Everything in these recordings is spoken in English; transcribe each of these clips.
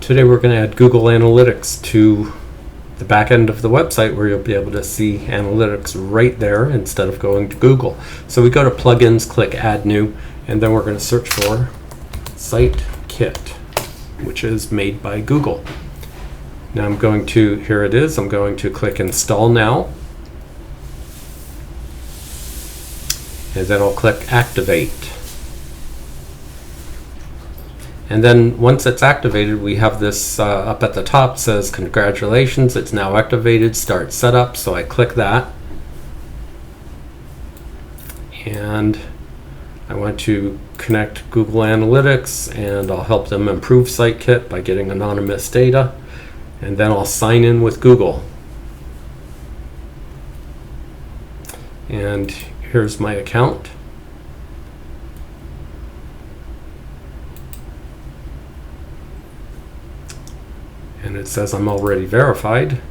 Today we're going to add Google Analytics to the back end of the website where you'll be able to see analytics right there instead of going to Google. So we go to Plugins, click Add New, and then we're going to search for Site Kit, which is made by Google. Now I'm going to, here it is, I'm going to click Install Now, and then I'll click Activate. And then once it's activated, we have this up at the top says, congratulations, it's now activated, start setup. So I click that. And I want to connect Google Analytics, and I'll help them improve SiteKit by getting anonymous data. And then I'll sign in with Google. And here's my account. And it says I'm already verified,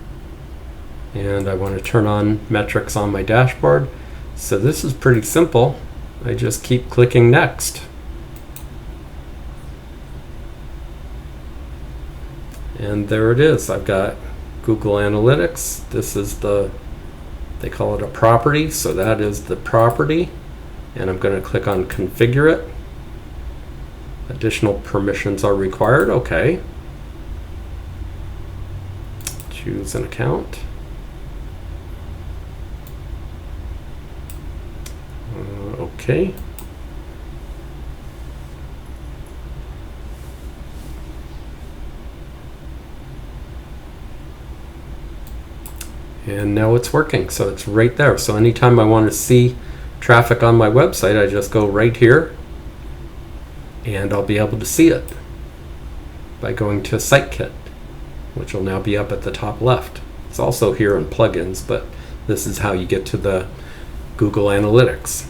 and I want to turn on metrics on my dashboard. So this is pretty simple. I just keep clicking next. And there it is. I've got Google Analytics. This is they call it a property, so that is the property. And I'm going to click on configure it. Additional permissions are required. Okay. Choose an account. Okay. And now it's working, so it's right there. So anytime I want to see traffic on my website, I just go right here and I'll be able to see it by going to SiteKit, which will now be up at the top left. It's also here in Plugins, but this is how you get to the Google Analytics.